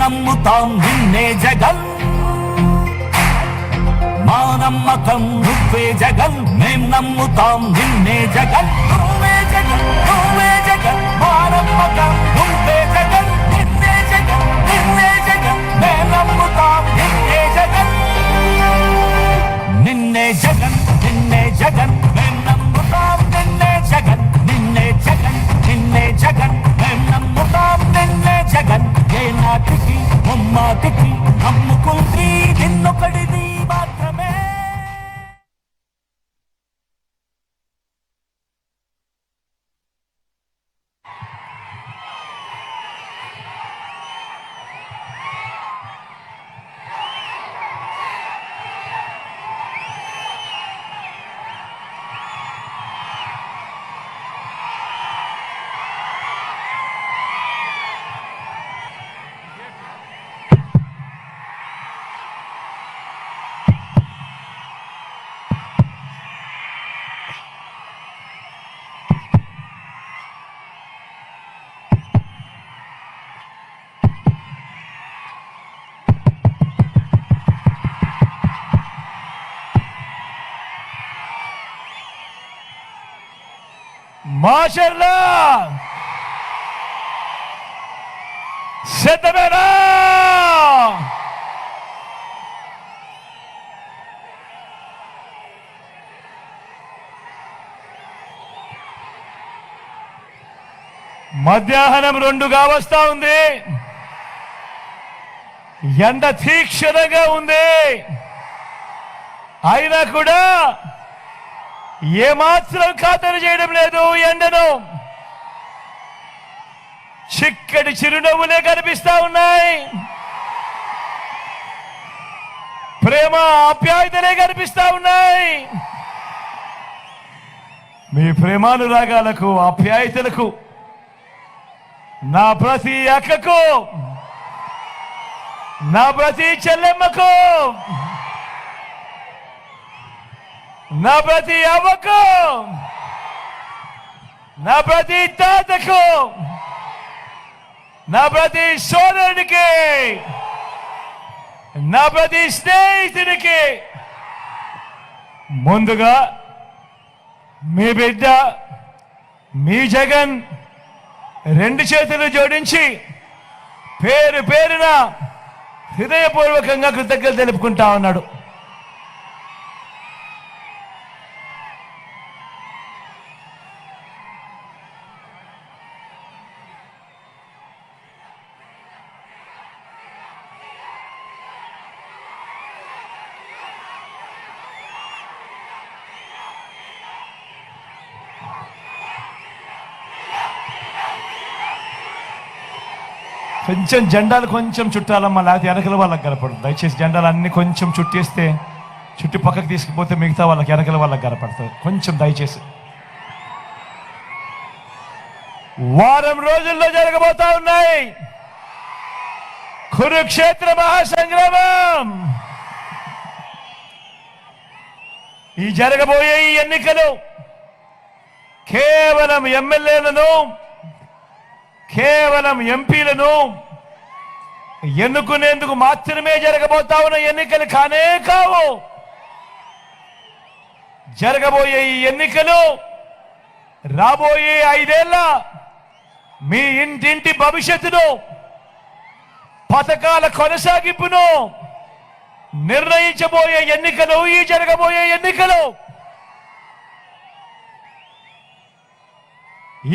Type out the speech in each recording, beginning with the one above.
నమ్ముతాం నిన్నే జగన్, మా నమ్మకం నువ్వే జగన్, మేం నమ్ముతాం నిన్నే జగన్, నువ్వే జగన్, నువ్వే జగన్, మా నమ్మకం నువ్వే జగన్, నిన్నే జగన్, నిన్నే జగన్, మేం నమ్ముతాం నిన్నే జగన్, నిన్నే జగన్, నిన్నే జగన్, మేం నమ్ముతాం నిన్నే జగన్, నిన్నే జగన్, నిన్నే జగన్, మేం నమ్ముతాం నిన్నే జగన్, ఏ నాటికి ముమ్మాటికి నమ్ముకుంది నిన్నొకడిది మాత్రమే. మాషర్లా సిద్ధమేనా? మధ్యాహ్నం 2 వస్తా ఉంది. ఎండ తీక్షణంగా ఉంది. అయినా కూడా ఏమాత్రం ఖాతరు చేయడం లేదు ఎండను. చిక్కటి చిరునవ్వులే కనిపిస్తా ఉన్నాయి. ప్రేమ ఆప్యాయతలే కనిపిస్తా ఉన్నాయి. మీ ప్రేమానురాగాలకు ఆప్యాయతలకు నా ప్రతి అక్కకు, నా ప్రతి చెల్లెమ్మకు, నా ప్రతి అవ్వకు, నా ప్రతి తాతకు, నా ప్రతి సోదరుడికి, నా ప్రతి స్నేహితుడికి ముందుగా మీ బిడ్డ మీ జగన్ 2 చేతులు జోడించి పేరు పేరున హృదయపూర్వకంగా కృతజ్ఞతలు తెలుపుకుంటా ఉన్నాడు. కొంచెం జెండాలు కొంచెం చుట్టాలమ్మా, లేకపోతే వెనకల వాళ్ళకి కనపడదు. దయచేసి జెండాలు అన్ని కొంచెం చుట్టేస్తే, చుట్టి పక్కకు తీసుకుపోతే మిగతా వాళ్ళకి వెనకల వాళ్ళకి కనపడుతుంది. కొంచెం దయచేసి. వారం రోజుల్లో జరగబోతా ఉన్నాయి కురుక్షేత్ర మహాసంగ్రామం. ఈ జరగబోయే ఈ ఎన్నికలు కేవలం ఎమ్మెల్యేలను, కేవలం ఎంపీలను ఎన్నుకునేందుకు మాత్రమే జరగబోతా ఉన్న ఎన్నికలు కానే కావు. జరగబోయే ఈ ఎన్నికలు రాబోయే 5 ఏళ్ల మీ ఇంటింటి భవిష్యత్తును, పథకాల కొనసాగింపును నిర్ణయించబోయే ఎన్నికలు ఈ జరగబోయే ఎన్నికలు.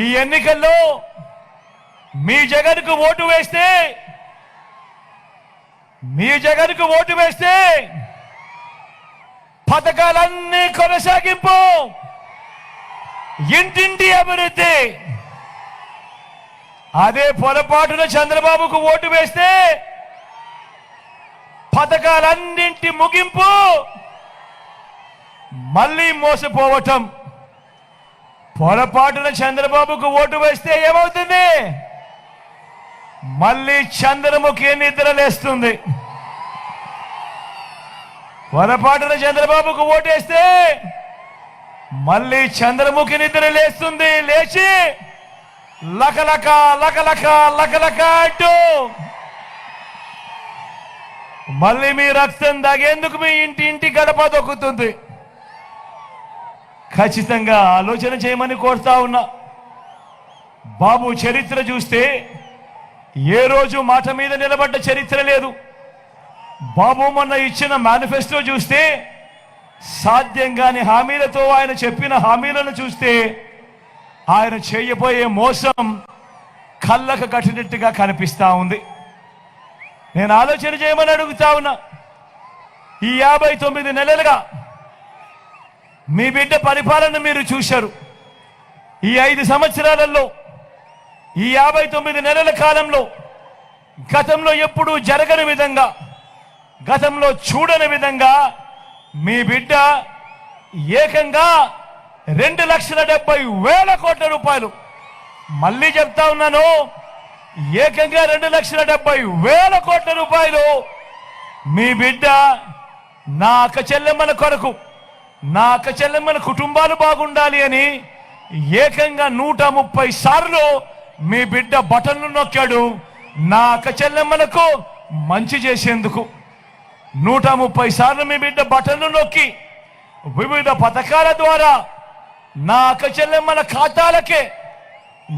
ఈ ఎన్నికల్లో మీ జగన్కు ఓటు వేస్తే, మీ జగన్కు ఓటు వేస్తే పథకాలన్నీ కొనసాగింపు, ఇంటింటి అభివృద్ధి. అదే పొరపాటున చంద్రబాబుకు ఓటు వేస్తే పథకాలన్నింటి ముగింపు, మళ్ళీ మోసపోవటం. పొరపాటున చంద్రబాబుకు ఓటు వేస్తే ఏమవుతుంది? మళ్ళీ చంద్రముఖి నిద్రలేస్తుంది. పొరపాటున చంద్రబాబుకు ఓటేస్తే మళ్ళీ చంద్రముఖి నిద్రలేస్తుంది. లేచి లకలక లకలక లకలక అంటూ మళ్ళీ మీ రక్తం దాగేందుకు మీ ఇంటి గడప దొక్కుతుంది. ఖచ్చితంగా ఆలోచన చేయమని కోరుతా ఉన్నా. బాబు చరిత్ర చూస్తే ఏ రోజు మాట మీద నిలబడ్డ చరిత్ర లేదు. బాబు మొన్న ఇచ్చిన మేనిఫెస్టో చూస్తే సాధ్యం కాని హామీలతో ఆయన చెప్పిన హామీలను చూస్తే ఆయన చేయబోయే మోసం కళ్ళకు కట్టినట్టుగా కనిపిస్తా ఉంది. నేను ఆలోచన చేయమని అడుగుతా ఉన్నా. ఈ 59 నెలలుగా మీ బిడ్డ పరిపాలన మీరు చూశారు. ఈ 5 సంవత్సరాలలో ఈ 59 నెలల కాలంలో గతంలో ఎప్పుడూ జరగని విధంగా, గతంలో చూడని విధంగా మీ బిడ్డ ఏకంగా 2,70,000 కోట్ల రూపాయలు, మళ్ళీ చెప్తా ఉన్నాను, ఏకంగా 2,70,000 కోట్ల రూపాయలు మీ బిడ్డ నా అక్క చెల్లెమ్మల కొరకు, నా అక్క చెల్లెమ్మల కుటుంబాలు బాగుండాలి అని ఏకంగా 130 సార్లు మీ బిడ్డ బటన్లు నొక్కాడు. నా అక్క చెల్లెమ్మలకు మంచి చేసేందుకు 130 సార్లు మీ బిడ్డ బటన్లు నొక్కి వివిధ పథకాల ద్వారా నా అక్క చెల్లెమ్మల ఖాతాలకే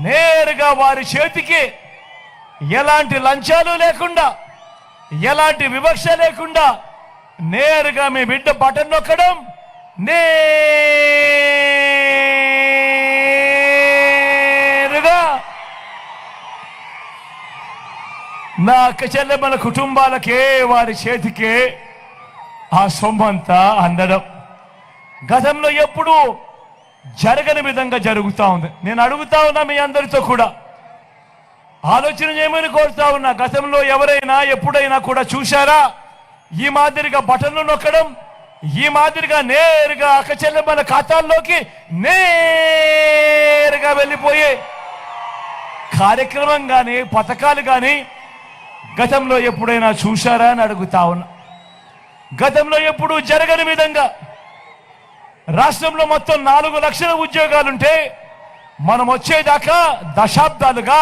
నేరుగా వారి చేతికి ఎలాంటి లంచాలు లేకుండా, ఎలాంటి వివక్ష లేకుండా నేరుగా మీ బిడ్డ బటన్ నొక్కడం, నేరుగా నా అక్క చెల్లెమ్మల కుటుంబాలకే వారి చేతికే ఆ సొమ్మంతా అందడం గతంలో ఎప్పుడు జరగని విధంగా జరుగుతూ ఉంది. నేను అడుగుతా ఉన్నా మీ అందరితో కూడా ఆలోచన చేయమని కోరుతా ఉన్నా. గతంలో ఎవరైనా ఎప్పుడైనా కూడా చూశారా ఈ మాదిరిగా బటన్లు నొక్కడం, ఈ మాదిరిగా నేరుగా అక్క చెల్లెమ్మల ఖాతాల్లోకి నేరుగా వెళ్ళిపోయే కార్యక్రమం కానీ పథకాలు కానీ గతంలో ఎప్పుడైనా చూశారా అని అడుగుతా ఉన్నా. గతంలో ఎప్పుడు జరగని విధంగా రాష్ట్రంలో మొత్తం 4 లక్షల ఉద్యోగాలుంటే మనం వచ్చేదాకా దశాబ్దాలుగా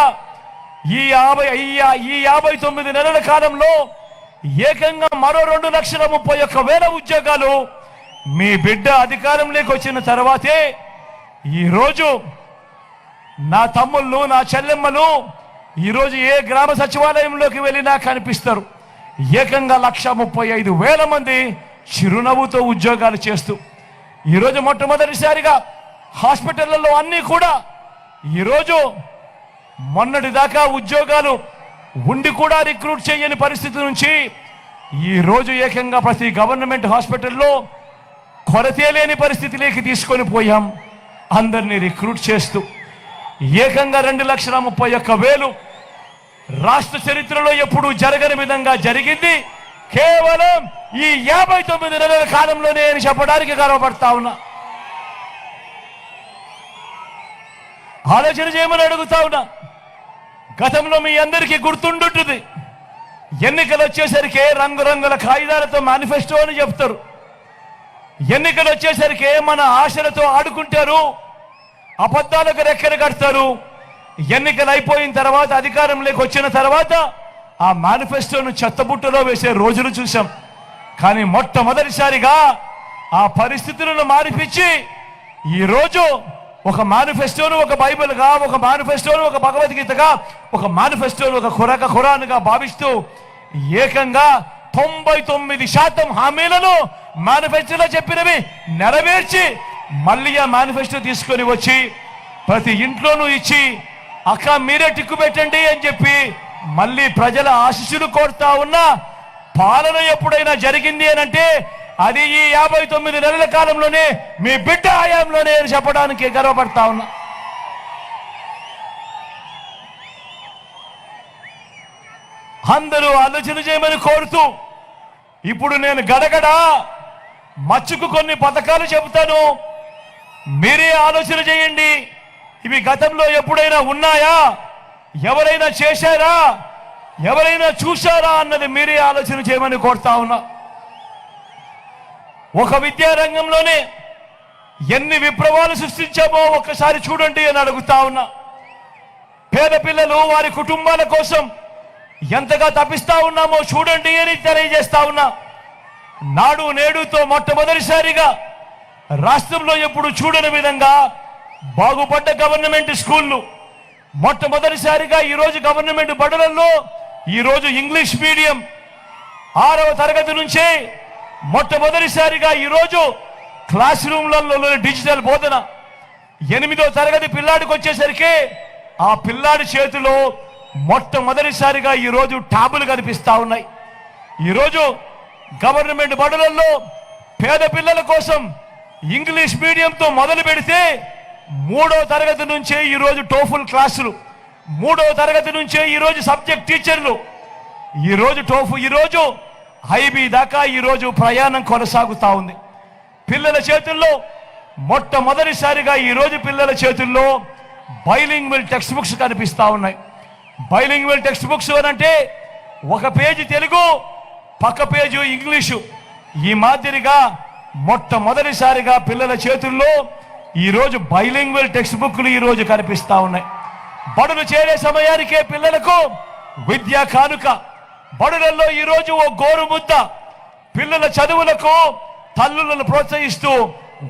ఈ 59 నెలల కాలంలో ఏకంగా మరో 2,31,000 ఉద్యోగాలు మీ బిడ్డ అధికారంలోకి వచ్చిన తర్వాతే ఈరోజు నా తమ్ముళ్ళు, నా చెల్లెమ్మలు ఈరోజు ఏ గ్రామ సచివాలయంలోకి వెళ్ళినా కనిపిస్తారు. ఏకంగా 1,35,000 మంది చిరునవ్వుతో ఉద్యోగాలు చేస్తూ ఈరోజు మొట్టమొదటిసారిగా హాస్పిటళ్లలో అన్నీ కూడా ఈరోజు మొన్నటి దాకా ఉద్యోగాలు ఉండి కూడా రిక్రూట్ చేయని పరిస్థితి నుంచి ఈరోజు ఏకంగా ప్రతి గవర్నమెంట్ హాస్పిటల్లో కొరతే లేని పరిస్థితిలోకి తీసుకొని పోయాం. అందరినీ రిక్రూట్ చేస్తూ ఏకంగా 2,31,000 రాష్ట్ర చరిత్రలో ఎప్పుడూ జరగని విధంగా జరిగింది కేవలం ఈ 59 నెలల కాలంలోనే అని చెప్పడానికి గర్వపడతా ఉన్నా. ఆలోచన చేయమని అడుగుతా ఉన్నా. గతంలో మీ అందరికీ గుర్తుండుంటుంది, ఎన్నికలు వచ్చేసరికి రంగురంగుల కాగితాలతో మేనిఫెస్టో అని చెప్తారు. ఎన్నికలు వచ్చేసరికి మన ఆశలతో ఆడుకుంటారు, అబద్ధాలకు రెక్కలు కడతారు. ఎన్నికలు అయిపోయిన తర్వాత అధికారంలోకి వచ్చిన తర్వాత ఆ మేనిఫెస్టోను చెత్తబుట్టలో వేసే రోజులు చూసాం. కానీ మొట్టమొదటిసారిగా ఆ పరిస్థితులను మారిపించి ఈరోజు ఒక మేనిఫెస్టోను ఒక బైబిల్గా, ఒక మేనిఫెస్టోను ఒక భగవద్గీతగా, ఒక మేనిఫెస్టోను ఒక ఖురాన్గా భావిస్తూ ఏకంగా 99% హామీలను మేనిఫెస్టోలో చెప్పినవి నెరవేర్చి మళ్ళీ ఆ మేనిఫెస్టో తీసుకొని వచ్చి ప్రతి ఇంట్లోనూ ఇచ్చి అక్క మీరే టిక్కు పెట్టండి అని చెప్పి మళ్ళీ ప్రజల ఆశీస్సులు కోరుతా ఉన్నా పాలన ఎప్పుడైనా జరిగింది అని అంటే అది ఈ 59 నెలల కాలంలోనే మీ బిడ్డ హయాంలోనే అని చెప్పడానికి గర్వపడతా ఉన్నా. అందరూ ఆలోచన చేయమని కోరుతూ ఇప్పుడు నేను గడగడ మచ్చుకు కొన్ని పథకాలు చెబుతాను, మీరే ఆలోచన చేయండి. ఇవి గతంలో ఎప్పుడైనా ఉన్నాయా, ఎవరైనా చేశారా, ఎవరైనా చూశారా అన్నది మీరే ఆలోచన చేయమని కోరుతా ఉన్నా. ఒక విద్యారంగంలోనే ఎన్ని విప్లవాలు సృష్టించామో ఒక్కసారి చూడండి అని అడుగుతా ఉన్నా. పేద పిల్లలు వారి కుటుంబాల కోసం ఎంతగా తప్పిస్తా ఉన్నామో చూడండి అని తెలియజేస్తా ఉన్నా. నాడు నేడుతో మొట్టమొదటిసారిగా రాష్ట్రంలో ఎప్పుడు చూడని విధంగా బాగుపడ్డ గవర్నమెంట్ స్కూళ్ళు, మొట్టమొదటిసారిగా ఈరోజు గవర్నమెంట్ బడులలో ఈరోజు ఇంగ్లీష్ మీడియం 6వ తరగతి నుంచే మొట్టమొదటిసారిగా ఈరోజు క్లాస్ రూమ్లలో డిజిటల్ బోధన. 8వ తరగతి పిల్లాడికి వచ్చేసరికి ఆ పిల్లాడి చేతిలో మొట్టమొదటిసారిగా ఈరోజు ట్యాబులు కనిపిస్తా ఉన్నాయి. ఈరోజు గవర్నమెంట్ బడులలో పేద పిల్లల కోసం ఇంగ్లీష్ మీడియంతో మొదలు పెడితే 3వ తరగతి నుంచే ఈరోజు టోఫుల్ క్లాసులు, 3వ తరగతి నుంచే ఈరోజు సబ్జెక్ట్ టీచర్లు, ఈరోజు ఐబీ దాకా ఈరోజు ప్రయాణం కొనసాగుతా ఉంది. పిల్లల చేతుల్లో మొట్టమొదటిసారిగా ఈరోజు పిల్లల చేతుల్లో బైలింగ్వల్ టెక్స్ట్ బుక్స్ కనిపిస్తా ఉన్నాయి. బైలింగ్వల్ టెక్స్ట్ బుక్స్ అంటే ఒక పేజీ తెలుగు, పక్క పేజీ ఇంగ్లీషు. ఈ మాదిరిగా మొట్టమొదటిసారిగా పిల్లల చేతుల్లో ఈరోజు బైలింగ్వల్ టెక్స్ట్ బుక్లు ఈరోజు కనిపిస్తా ఉన్నాయి. బడులు చేరే సమయానికే పిల్లలకు విద్యా కానుక, బడులలో ఈరోజు ఓ గోరు ముద్ద, పిల్లల చదువులకు తల్లులను ప్రోత్సహిస్తూ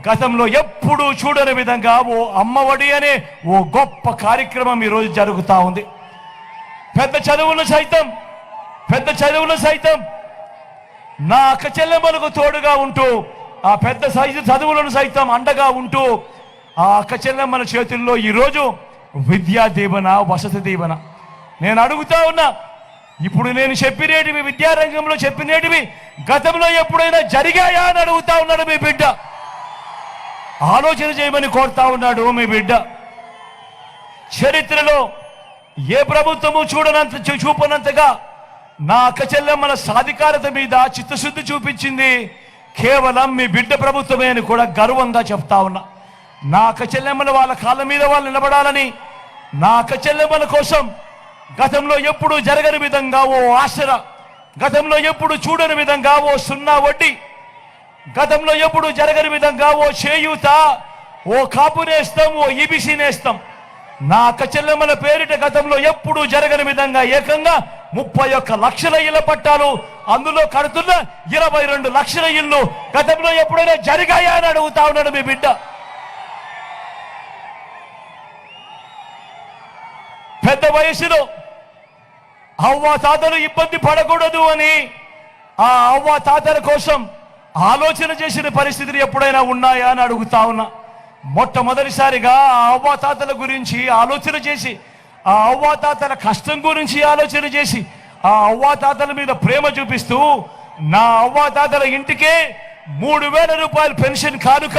గతంలో ఎప్పుడూ చూడని విధంగా ఓ అమ్మఒడి అనే ఓ గొప్ప కార్యక్రమం ఈరోజు జరుగుతూ ఉంది. పెద్ద చదువులు సైతం నా అక్క చెల్లెమ్మలకు తోడుగా ఉంటూ, ఆ పెద్ద సైజు చదువులను సైతం అండగా ఉంటూ ఆ అక్క చెల్లెమ్మల చేతుల్లో ఈరోజు విద్యా దీవెన, వసతి దీవెన. నేను అడుగుతా ఉన్నా, ఇప్పుడు నేను చెప్పినేటివి, విద్యారంగంలో చెప్పినేటివి గతంలో ఎప్పుడైనా జరిగాయా అని అడుగుతా ఉన్నాడు మీ బిడ్డ. ఆలోచన చేయమని కోరుతా ఉన్నాడు మీ బిడ్డ. చరిత్రలో ఏ ప్రభుత్వము చూపనంతగా నా అక్క చెల్లెమ్మల సాధికారత మీద చిత్తశుద్ధి చూపించింది కేవలం మీ బిడ్డ ప్రభుత్వమే అని కూడా గర్వంగా చెప్తా ఉన్నా. నా అక్క చెల్లెమ్మల వాళ్ళ కాళ్ళ మీద వాళ్ళు నిలబడాలని, నా అక్క చెల్లెమ్మల కోసం గతంలో ఎప్పుడు జరగని విధంగా ఓ ఆసరా, గతంలో ఎప్పుడు చూడని విధంగా ఓ 0 వడ్డీ, గతంలో ఎప్పుడు జరగని విధంగా ఓ చేయూత, ఓ కాపు నేస్తం, ఓ ఈబీసీ నేస్తం. నా అక్క చెల్లెమ్మల పేరిట గతంలో ఎప్పుడు జరగని విధంగా ఏకంగా 31 లక్షల ఇళ్ల పట్టాలు, అందులో కడుతున్న 22 లక్షల ఇళ్ళు గతంలో ఎప్పుడైనా జరిగాయా అని అడుగుతా ఉన్నాడు మీ బిడ్డ. పెద్ద వయసులో అవ్వ తాతలు ఇబ్బంది పడకూడదు అని ఆ అవ్వ తాతల కోసం ఆలోచన చేసిన పరిస్థితులు ఎప్పుడైనా ఉన్నాయా అని అడుగుతా ఉన్నా. మొట్టమొదటిసారిగా ఆ అవ్వ తాతల గురించి ఆలోచన చేసి, ఆ అవ్వ తాతల కష్టం గురించి ఆలోచన చేసి, ఆ అవ్వ తాతల మీద ప్రేమ చూపిస్తూ నా అవ్వ తాతల ఇంటికే 3000 రూపాయలు పెన్షన్ కానుక,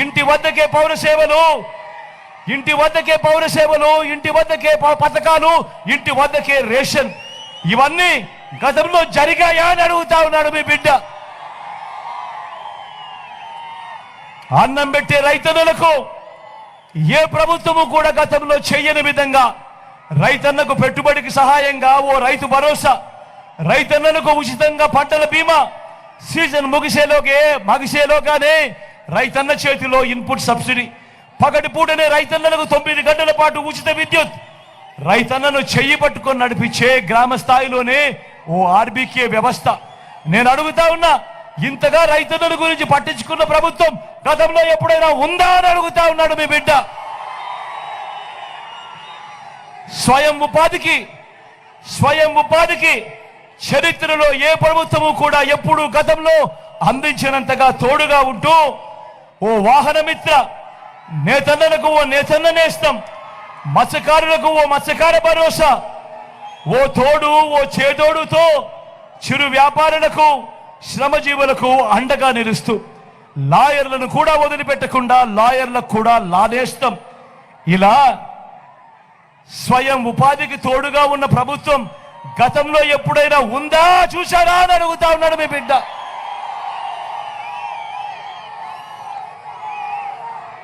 ఇంటి వద్దకే పౌర సేవలు, ఇంటి వద్దకే పథకాలు, ఇంటి వద్దకే రేషన్, ఇవన్నీ గతంలో జరిగాయా అని అడుగుతా ఉన్నాడు మీ బిడ్డ. అన్నం పెట్టే రైతన్నలకు ఏ ప్రభుత్వము కూడా గతంలో చేయని విధంగా రైతన్నకు పెట్టుబడికి సహాయంగా ఓ రైతు భరోసా, రైతన్నలకు ఉచితంగా పంటల బీమా, సీజన్ ముగిసేలోగానే రైతన్న చేతిలో ఇన్పుట్ సబ్సిడీ, పగటిపూటనే రైతన్నలకు 9 గంటల పాటు ఉచిత విద్యుత్, రైతన్నను చెయ్యి పట్టుకొని నడిపించే గ్రామ స్థాయిలోనే ఓ ఆర్బీకే వ్యవస్థ. నేను అడుగుతా ఉన్నా, ఇంతగా రైతన్నల గురించి పట్టించుకున్న ప్రభుత్వం గతంలో ఎప్పుడైనా ఉందా అని అడుగుతా ఉన్నాడు మీ బిడ్డ. స్వయం ఉపాధికి చరిత్రలో ఏ ప్రభుత్వము కూడా ఎప్పుడు గతంలో అందించినంతగా తోడుగా ఉంటూ ఓ వాహన మిత్ర, నేతన్నలకు ఓ నేతన్న నేస్తం, మత్స్యకారులకు ఓ మత్స్యకార భరోసా, ఓ తోడు ఓ చేదోడుతో చిరు వ్యాపారులకు, శ్రమజీవులకు అండగా నిలుస్తూ లాయర్లను కూడా వదిలిపెట్టకుండా లాయర్లకు కూడా లానేస్తాం. ఇలా స్వయం ఉపాధికి తోడుగా ఉన్న ప్రభుత్వం గతంలో ఎప్పుడైనా ఉందా చూశారా అని అడుగుతా ఉన్నాడు మీ బిడ్డ.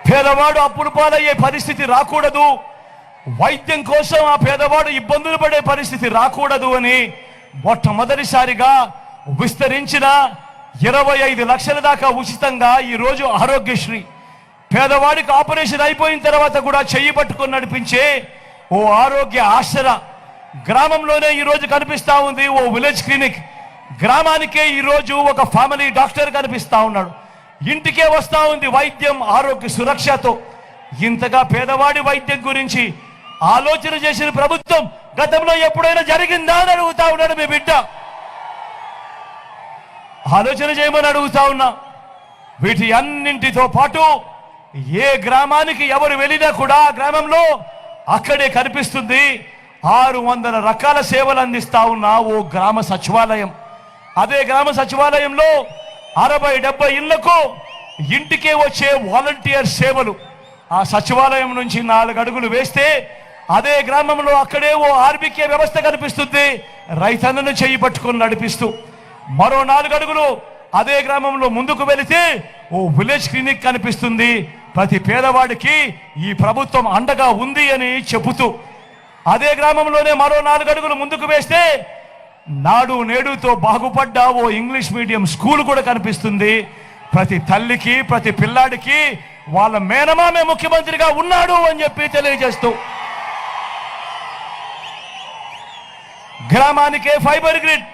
పేదవాడు అప్పులు పాలయ్యే పరిస్థితి రాకూడదు, వైద్యం కోసం ఆ పేదవాడు ఇబ్బందులు పడే పరిస్థితి రాకూడదు అని మొట్టమొదటిసారిగా విస్తరించిన 25 లక్షల దాకా ఉచితంగా ఈరోజు ఆరోగ్యశ్రీ, పేదవాడికి ఆపరేషన్ అయిపోయిన తర్వాత కూడా చెయ్యి పట్టుకొని నడిపించే ఓ ఆరోగ్య ఆసరా, గ్రామంలోనే ఈరోజు కనిపిస్తా ఉంది ఓ విలేజ్ క్లినిక్. గ్రామానికే ఈరోజు ఒక ఫ్యామిలీ డాక్టర్ కనిపిస్తా ఉన్నాడు. ఇంటికే వస్తా ఉంది వైద్యం ఆరోగ్య సురక్షతో. ఇంతగా పేదవాడి వైద్యం గురించి ఆలోచన చేసిన ప్రభుత్వం గతంలో ఎప్పుడైనా జరిగిందా అని అడుగుతా ఉన్నాడు మీ బిడ్డ. ఆలోచన చేయమని అడుగుతా ఉన్నా. వీటి అన్నింటితో పాటు ఏ గ్రామానికి ఎవరు వెళ్ళినా కూడా ఆ గ్రామంలో అక్కడే కనిపిస్తుంది 600 రకాల సేవలు అందిస్తా ఉన్న ఓ గ్రామ సచివాలయం. అదే గ్రామ సచివాలయంలో 60-70 ఇళ్లకు ఇంటికే వచ్చే వాలంటీర్ సేవలు. ఆ సచివాలయం నుంచి 4 అడుగులు వేస్తే అదే గ్రామంలో అక్కడే ఓ ఆర్బీకే వ్యవస్థ కనిపిస్తుంది, రైతన్నను చేయి పట్టుకొని నడిపిస్తూ. మరో 4 అడుగులు అదే గ్రామంలో ముందుకు వెళితే ఓ విలేజ్ క్లినిక్ కనిపిస్తుంది. ప్రతి పేదవాడికి ఈ ప్రభుత్వం అండగా ఉంది అని చెబుతూ అదే గ్రామంలోనే మరో 4 అడుగులు ముందుకు వేస్తే నాడు నేడుతో బాగుపడ్డ ఓ ఇంగ్లీష్ మీడియం స్కూల్ కూడా కనిపిస్తుంది. ప్రతి తల్లికి ప్రతి పిల్లాడికి వాళ్ళ మేనమామే ముఖ్యమంత్రిగా ఉన్నాడు అని చెప్పి తెలియజేస్తూ గ్రామానికే ఫైబర్ గ్రిడ్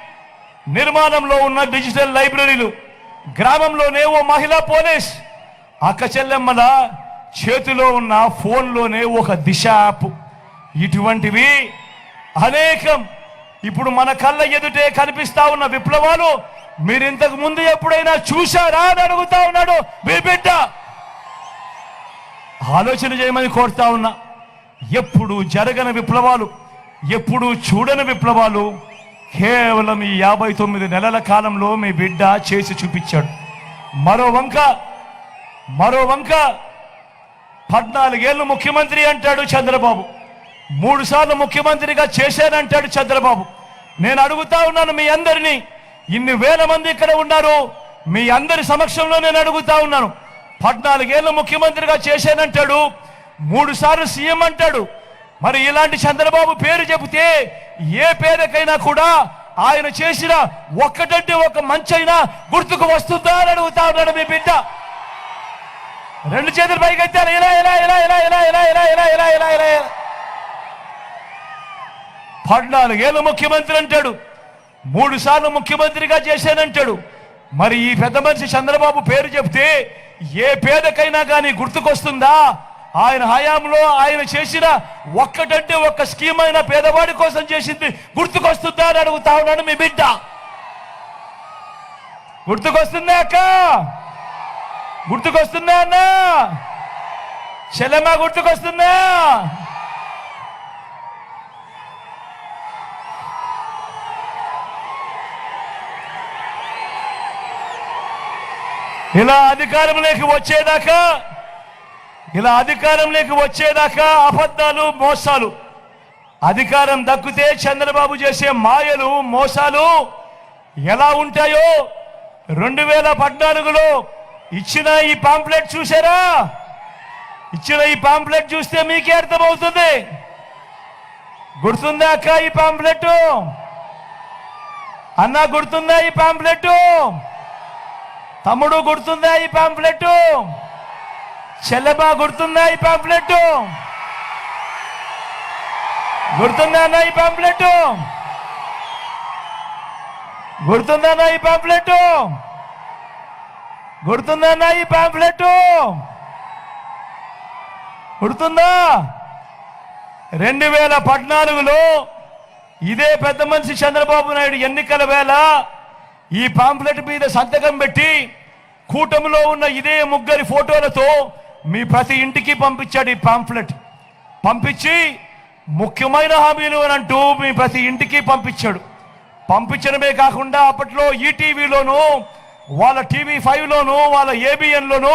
నిర్మాణంలో ఉన్న డిజిటల్ లైబ్రరీలు, గ్రామంలోనే ఓ మహిళా పోలీస్, అక్క చెల్లెమ్మల చేతిలో ఉన్న ఫోన్లోనే ఒక దిశ యాప్. ఇటువంటివి అనేకం ఇప్పుడు మన కళ్ళ ఎదుటే కనిపిస్తా ఉన్న విప్లవాలు మీరు ఇంతకు ముందు ఎప్పుడైనా చూశారా అని అడుగుతా ఉన్నాడు మీ బిడ్డ. ఆలోచన చేయమని కోరుతా ఉన్నా. ఎప్పుడు జరగని విప్లవాలు, ఎప్పుడు చూడని విప్లవాలు కేవలం ఈ 59 నెలల కాలంలో మీ బిడ్డ చేసి చూపించాడు. మరో వంక 14 ఏళ్ళు ముఖ్యమంత్రి అంటాడు చంద్రబాబు, 3 సార్లు ముఖ్యమంత్రిగా చేశానంటాడు చంద్రబాబు. నేను అడుగుతా ఉన్నాను మీ అందరినీ, ఇన్ని వేల మంది ఇక్కడ ఉన్నారు, మీ అందరి సమక్షంలో నేను అడుగుతా ఉన్నాను. 14 ఏళ్ళు ముఖ్యమంత్రిగా చేశానంటాడు, 3 సార్లు సీఎం అంటాడు. మరి ఇలాంటి చంద్రబాబు పేరు చెబితే ఏ పేదకైనా కూడా ఆయన చేసిన ఒక్కటంటే ఒక మంచైనా గుర్తుకు వస్తుందా అని అడుగుతా ఉన్నాడు మీ బిడ్డ. 2 చేతులు పైకి ఎత్తారు. ఇలా ఇలా ఇలా ఇలా ఇలా ఇలా ఇలా ఇలా ఇలా ఇలా ఇలా 14 ఏళ్ళు ముఖ్యమంత్రి అంటాడు, 3 సార్లు ముఖ్యమంత్రిగా చేశానంటాడు. మరి ఈ పెద్ద మనిషి చంద్రబాబు పేరు చెప్తే ఏ పేదకైనా కానీ గుర్తుకొస్తుందా? ఆయన హయాంలో ఆయన చేసిన ఒక్కటంటే ఒక్క స్కీమ్ అయిన పేదవాడి కోసం చేసింది గుర్తుకొస్తుందా అని అడుగుతా ఉన్నాడు మీ బిడ్డ. గుర్తుకొస్తుందా అక్క? గుర్తుకొస్తుందా అన్న? చెల్లెమ్మ గుర్తుకొస్తుందా? ఇలా అధికారంలోకి వచ్చేదాకా అబద్ధాలు, మోసాలు. అధికారం దక్కితే చంద్రబాబు చేసే మాయలు, మోసాలు ఎలా ఉంటాయో 2014లో ఇచ్చిన ఈ పాంప్లెట్ చూసారా? ఇచ్చిన ఈ పాంప్లెట్ చూస్తే మీకే అర్థమవుతుంది. గుర్తుందా అక్క ఈ పాంప్లెట్? అన్న గుర్తుందా ఈ పాంప్లెట్? తమ్ముడు గుర్తుందా ఈ పాంప్లెట్? చెల్లెమ్మ గుర్తుందా ఈ పాంప్లెట్? గుర్తుందా అన్న ఈ పాంప్లెట్? గుర్తుందా అన్న ఈ పాంప్లెట్? గుర్తుందా అన్న ఈ పాంప్లెట్? గుర్తుందా? 2014లో ఇదే పెద్ద మనిషి చంద్రబాబు నాయుడు ఎన్నికల వేళ ఈ పాంప్లెట్ మీద సంతకం పెట్టి కూటమిలో ఉన్న ఇదే 3 ఫోటోలతో మీ ప్రతి ఇంటికి పంపించాడు. ఈ పాంప్లెట్ పంపించి ముఖ్యమైన హామీలు అని అంటూ మీ ప్రతి ఇంటికి పంపించాడు. పంపించడమే కాకుండా అప్పట్లో ఈటీవీలోను, వాళ్ళ TV5లోను, వాళ్ళ ABNలోను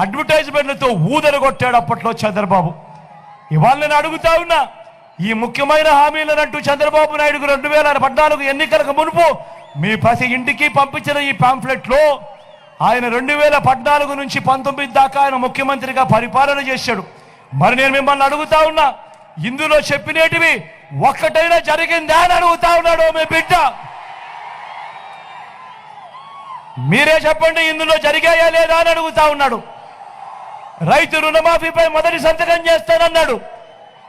అడ్వర్టైజ్మెంట్లతో ఊదరగొట్టాడు అప్పట్లో చంద్రబాబు. ఇవాళ నేను అడుగుతా ఉన్నా, ఈ ముఖ్యమైన హామీలనంటూ చంద్రబాబు నాయుడుకు 2014 ఎన్నికలకు మునుపు మీ ప్రతి ఇంటికి పంపించిన ఈ పాంప్లెట్లో ఆయన 2014 నుంచి 19 దాకా ఆయన ముఖ్యమంత్రిగా పరిపాలన చేశాడు. మరి నేను మిమ్మల్ని అడుగుతా ఉన్నా, ఇందులో చెప్పినేటివి ఒక్కటైనా జరిగిందా అని అడుగుతా ఉన్నాడు మీ బిడ్డ. మీరే చెప్పండి, ఇందులో జరిగాయా లేదా అని అడుగుతా ఉన్నాడు. రైతు రుణమాఫీపై మొదటి సంతకం చేస్తానన్నాడు.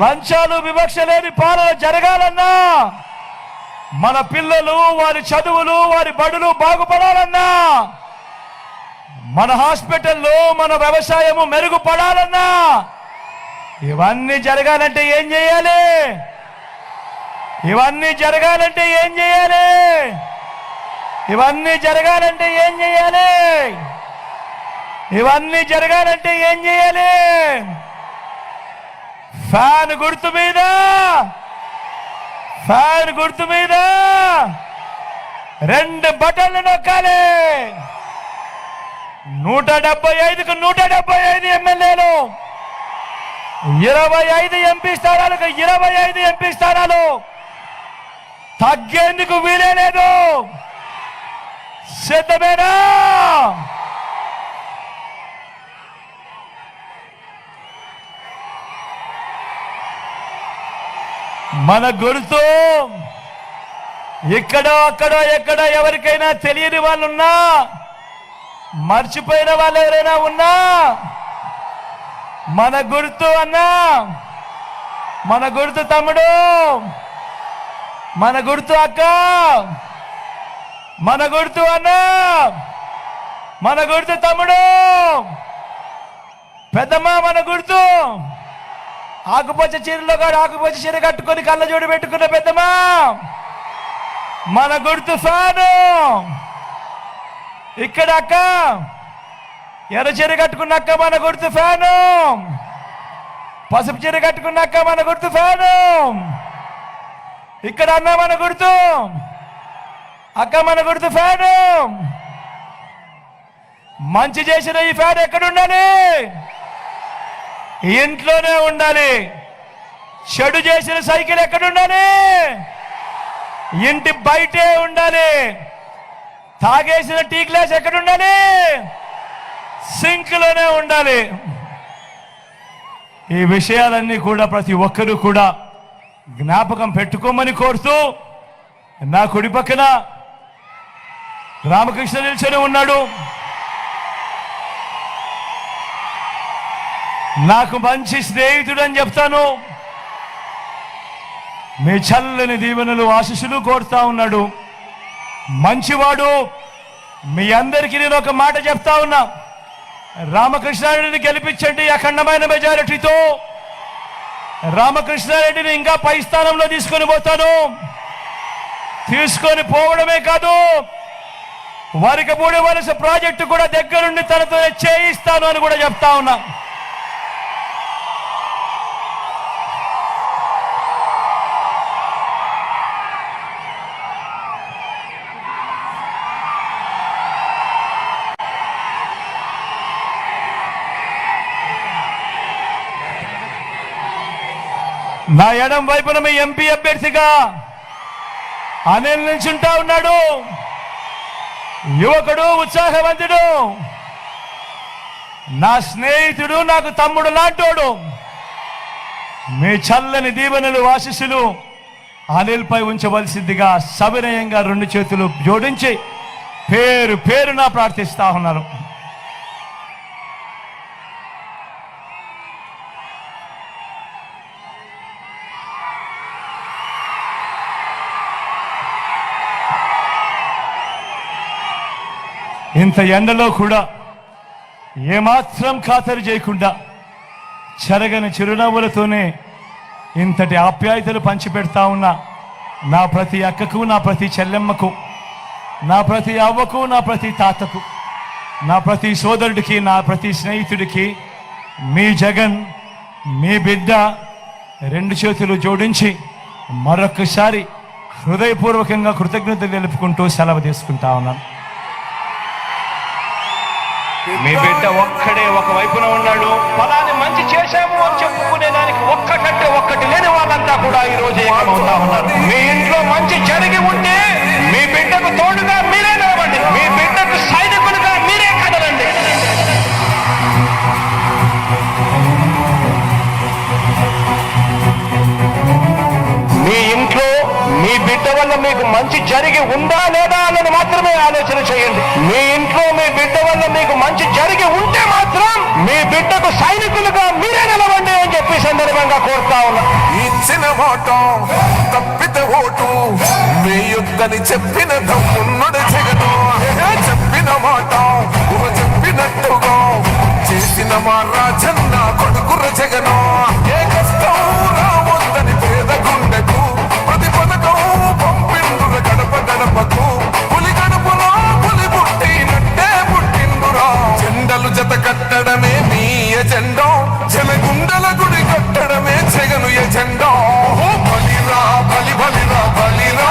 లంచాలు వివక్ష లేని పాలన జరగాలన్నా, మన పిల్లలు వారి చదువులు వారి బడులు బాగుపడాలన్నా, మన హాస్పిటల్లో మన వ్యవసాయము మెరుగుపడాలన్నా, ఇవన్నీ జరగాలంటే ఏం చేయాలి? ఇవన్నీ జరగాలంటే ఏం చేయాలి? ఇవన్నీ జరగాలంటే ఏం చేయాలి? ఇవన్నీ జరగాలంటే ఏం చేయాలి? ఫ్యాన్ గుర్తు మీద, ఫ్యాన్ గుర్తు మీద 2 బటన్లు నొక్కాలి. 175కు 175 ఎమ్మెల్యేలు, 25 ఎంపీ స్థానాలకు 25 ఎంపీ స్థానాలు తగ్గేందుకు వీలే లేదు. సిద్ధమేనా? మన గుర్తు ఇక్కడో అక్కడో ఎక్కడో ఎవరికైనా తెలియని వాళ్ళున్నా, మర్చిపోయిన వాళ్ళు ఎవరైనా ఉన్నా, మన గుర్తు అన్నా, మన గుర్తు తమ్ముడు, మన గుర్తు అక్క, మన గుర్తు అన్నా, మన గుర్తు తమ్ముడు, పెద్దమ్మ మన గుర్తు. ఆకుపచ్చ చీరలో కాదు ఆకుపచ్చ చీర కట్టుకొని కళ్ళజోడు పెట్టుకున్న పెద్దమ్మ మన గుర్తు ఫ్యాను. ఇక్కడ అక్క ఎర్ర చీర కట్టుకున్నాక మన గుర్తు ఫ్యాను, పసుపు చీర కట్టుకున్నాక మన గుర్తు ఫ్యాను. ఇక్కడ అన్న మన గుర్తు, అక్క మన గుర్తు ఫ్యాను. మంచి చేసిన ఈ ఫ్యాన్ ఎక్కడ ఉండాలి? ఇంట్లోనే ఉండాలి. చెడు చేసిన సైకిల్ ఎక్కడ ఉండాలి? ఇంటి బయటే ఉండాలి. తాగేసిన టీ గ్లాస్ ఎక్కడ ఉండాలి? సింక్ లోనే ఉండాలి. ఈ విషయాలన్నీ కూడా ప్రతి ఒక్కరూ కూడా జ్ఞాపకం పెట్టుకోమని కోరుతూ, నా కుడి పక్కన రామకృష్ణ నిల్చొని ఉన్నాడు. నాకు మంచి స్నేహితుడు అని చెప్తాను. మీ చల్లని దీవెనలు ఆశీస్సులు కోరుతా ఉన్నాడు. మంచివాడు. మీ అందరికీ నేను ఒక మాట చెప్తా ఉన్నా, రామకృష్ణారెడ్డిని గెలిపించండి అఖండమైన మెజారిటీతో. రామకృష్ణారెడ్డిని ఇంకా పై స్థానంలో తీసుకొని పోతాను. తీసుకొని పోవడమే కాదు, వరికపూడి వలస ప్రాజెక్టు కూడా దగ్గరుండి తనతో చేయిస్తాను అని కూడా చెప్తా ఉన్నా. నా ఎడం వైపున మీ ఎంపీ అభ్యర్థిగా అనిల్ నిల్చుంటా ఉన్నాడు. యువకుడు, ఉత్సాహవంతుడు, నా స్నేహితుడు, నాకు తమ్ముడు లాంటోడు. మీ చల్లని దీవెనలు ఆశీస్సులు అనిల్ పై ఉంచవలసిందిగా సవినయంగా 2 చేతులు జోడించి పేరు పేరున ప్రార్థిస్తా ఉన్నారు. ఇంత ఎండలో కూడా ఏమాత్రం ఖాతరు చేయకుండా చెరగని చిరునవ్వులతోనే ఇంతటి ఆప్యాయతలు పంచిపెడతా ఉన్నా నా ప్రతి అక్కకు, నా ప్రతి చెల్లెమ్మకు, నా ప్రతి అవ్వకు, నా ప్రతి తాతకు, నా ప్రతి సోదరుడికి, నా ప్రతి స్నేహితుడికి మీ జగన్, మీ బిడ్డ 2 చేతులు జోడించి మరొకసారి హృదయపూర్వకంగా కృతజ్ఞతలు తెలుపుకుంటూ సెలవు తీసుకుంటా ఉన్నాను. మీ బిడ్డ ఒక్కడే ఒక వైపున ఉన్నాడు. ఫలాన్ని మంచి చేశాము అని చెప్పుకునే దానికి ఒక్కటంటే ఒక్కటి లేని వాళ్ళంతా కూడా ఈ రోజు ఏకమవుతా ఉన్నారు. మీ ఇంట్లో మంచి జరిగి ఉంటే మీ బిడ్డకు తోడుగా మీరే నిలవండి. మీ బిడ్డకు సైనికులుగా మీరే కదలండి. మీ ఇంట్లో మీ బిడ్డ వల్ల మీకు మంచి జరిగి ఉందా లేదా అన్నది మాత్రమే ఆలోచన చేయండి. మీ ఇంట్లో మీ బిడ్డ వల్ల మీకు మంచి జరిగి ఉంటే మాత్రం మీ బిడ్డకు సైనికులుగా మీరే నిలవండి అని చెప్పి సందర్భంగా కోరుతా ఉన్నా. ఇచ్చిన మాట తప్పితే ఓటు వేయొద్దని చెప్పిన దమ్మున్నడు జగను. చెప్పిన మాట చెప్పినట్టుగా చేసిన మా రాజన్న కొడుకుర జగను. ఏ కష్టం రావద్దని పేద గుండెకు ప్రతి పథకం పంపిండుర గడప గడపకు. పులి గడపలో పులి పుట్టినట్టే పుట్టిండురా. జెండలు జత కట్టడమే మీ ఎజెండా, జనగుండల గుడి కట్టడమే జగను ఎజెండా. బలిరా బలి బలిరా బలిరా,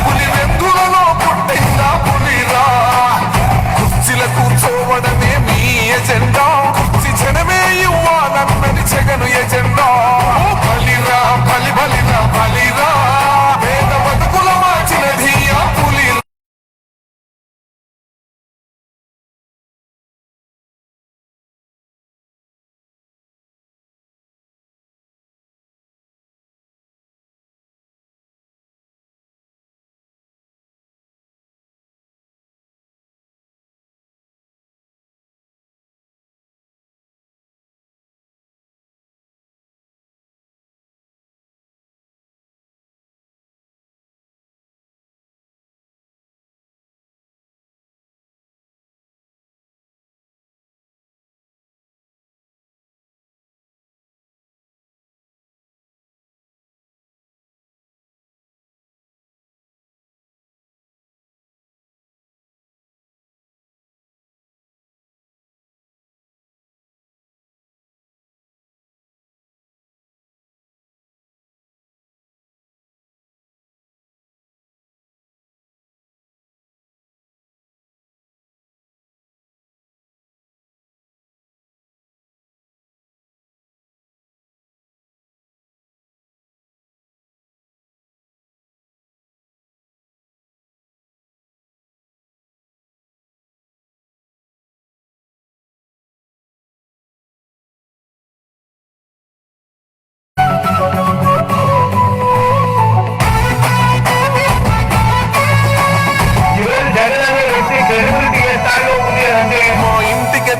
పులి వెందులలో పుట్టిందా పులిరా. కుర్చీల కూర్చోవడమే మీ ఎజెండా, కుర్చీ జనమే ఇవ్వాలన్నది జగను ఎజెండా. బలిరా బలి బలిరా బలిరా, పేద బతుకుల మార్చినది ఆ పులిరా.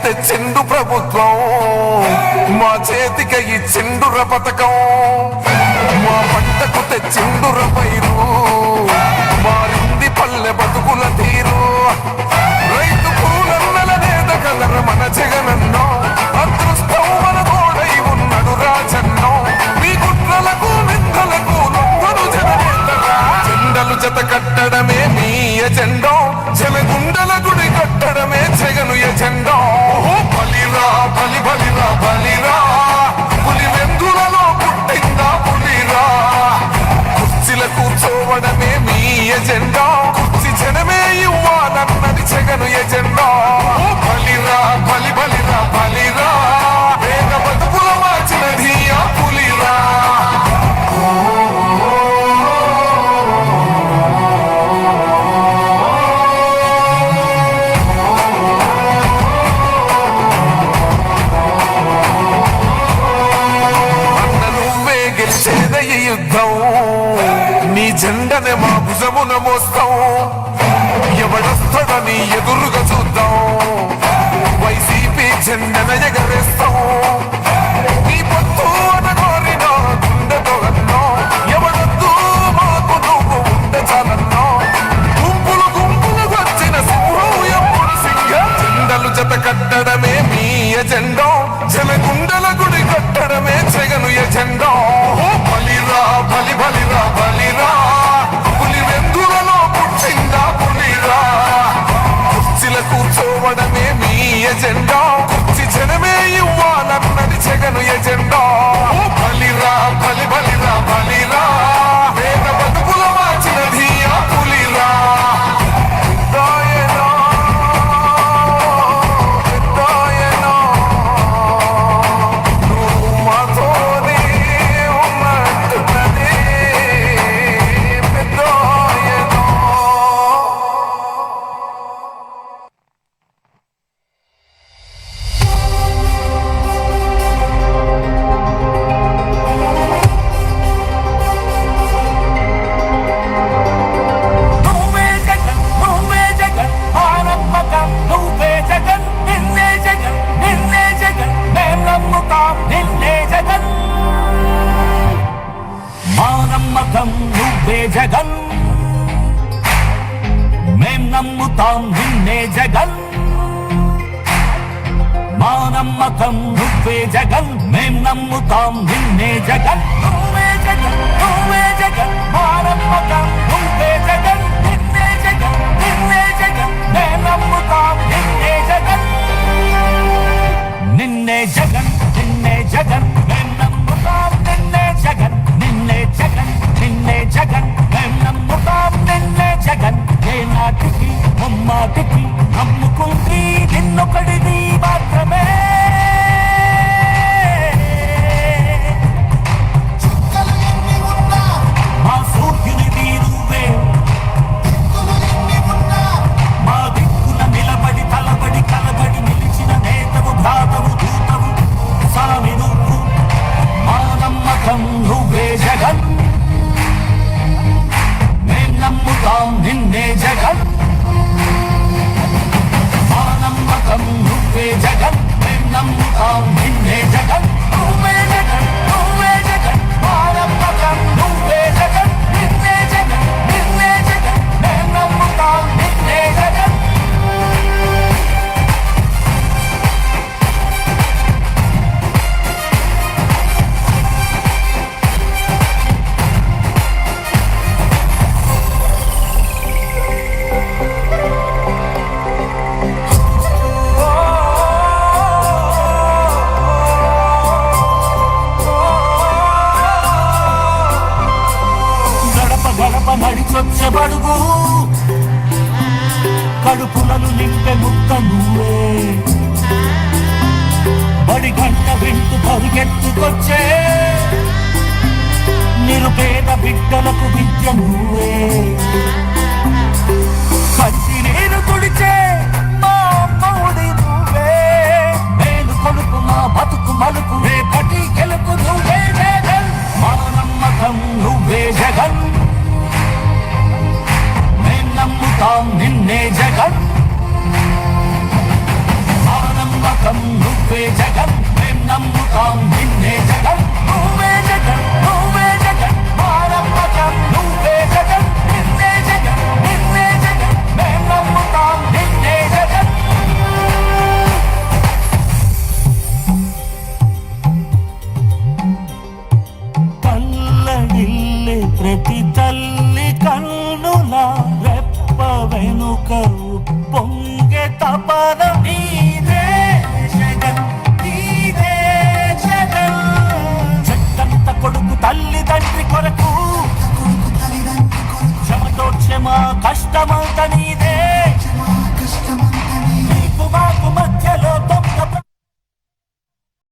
తెచ్చిండు ప్రభుత్వం, మా చేతికి ఇచ్చిండుర పథకం. మా పంటకు తెచ్చిండుర పైరు, మారింది పల్లె బతుకుల తీరు. రైతు పూలన్నల నేత కలర మన జగనన్నో, అదృష్టం మన తోడై ఉన్నడు రాజన్నో. మీ కుట్రలకు నిందలకు నొప్పడు జననేతరా. జెండలు జత కట్టడమే మీ ఎజెండా, జనగుండల గుడి కట్టడమే జగను ఎజెండా. బలిరా బలి బలిరా బలిరా, పులి వెందులలో పుట్టిందా పులిరా. కుర్చీల కూర్చోవడమే మీ ఎజెండా, కుర్చీ జనమే ఇవ్వాలన్నది జగను ఎజెండా. బలిరా బలి బలిరా బలిరా, పేద బతుకుల మార్చినది ఆ పులిరా. యుద్ధం నీ జెండనే మా భుజమున మోస్తాం. ఎవడొస్తాడని ఎదురుగా చూద్దాం, వైసీపీ జెండన ఎగరేస్తాం. నీ పొత్తు అనగోరిన గుండెతో అన్నో, ఎవడొద్దు మాకు నువ్వు ఉండే చాలన్నో. గుంపులు గుంపులు వచ్చిన సింహం ఎప్పుడు సింగం. జెండలు జత కట్టడమే మీ ఎజెండా, జనగుండల గుడి కట్టడమే జగను ఎజెండా. బలిరా బలి బలిరా బలిరా, పులి వెందులలో పుట్టిందా పులిరా. కుర్చీల కూర్చోవడమే మీ ఎజెండా, కుర్చీ జనమే ఇవ్వాలన్నది జగను ఎజెండా. బలిరా బలి బలిరా బలిరా, పేద బతుకుల మార్చినది ఆ పులిరా. నమ్ముతాం నిన్నే జగన్ మా నమ్మకం నువ్వే జగన్ మేం నమ్ముతాం నిన్నే జగన్ నువ్వే జగన్ నువ్వే జగన్ మా నమ్మకం నువ్వే జగన్ నిన్నే జగన్ నిన్నే జగన్ మేం నమ్ముతాం నిన్నే జగన్ నిన్నే జగన్ నిన్నే జగన్ మేం నమ్ముతాం నిన్నే జగన్ నిన్నే జగన్ నిన్నే జగన్ మేం నమ్ముతాం నిన్నే జగన్ ఏ నాటికి ముమ్మాటికి నమ్ముకుంది నిన్నొకడిది మాత్రమే మా సూర్యునిది నువ్వే మా దిక్కున నిలబడి తలబడి కలబడి నిలిచిన నేతవు భ్రాతవు దూతవు సామి నువ్వు మా నమ్మకం నువ్వే జగన్ మేం నమ్ముతాం నిన్నే జగన్ మా నమ్మకం నువ్వే జగన్ మేం నమ్ముతాం నిన్నే జగన్ నువ్వే జగన్ నువ్వే జగన్ మా నమ్మకం నువ్వే జగన్ నిన్నే జగన్ నిన్నే జగన్ మేం నమ్ముతాం నిన్నే జగన్ గడప నడిచొచ్చే బడుగు కడుపులను నింపే ముక్క నువ్వే బడి గంట వింటూ పరిగెత్తుకొచ్చే నిరుపేద బిడ్డలకు విద్య నువ్వే కంటి నీరు తుడిచే మా అమ్మఒడి నువ్వే మేలు కొడుకు మా బతుకు మలుపు రేపటి గెలుపు నువ్వే జగన్ మా నమ్మకం నువ్వే జగన్ మేం నమ్ముతాం నిన్నే జగన్ మా నమ్మకం నువ్వే జగన్ మేం నమ్ముతాం నిన్నే జగన్ నువ్వే జగన్ నువ్వే జగన్ మా నమ్మకం నువ్వే జగన్ నిన్నే జగన్ నిన్నే జగన్ మేం నమ్ముతాం నిన్నే జగన్ తల్లడిల్లే ప్రతి తల్లి కన్నుల రెప్ప వెనుక పొంగే తపన నీదే జగన్ నీదే జగన్ చెట్టంత కొడుకు తల్లిదండ్రి కొరకు క్షమతో క్షమ కష్టమంత నీదే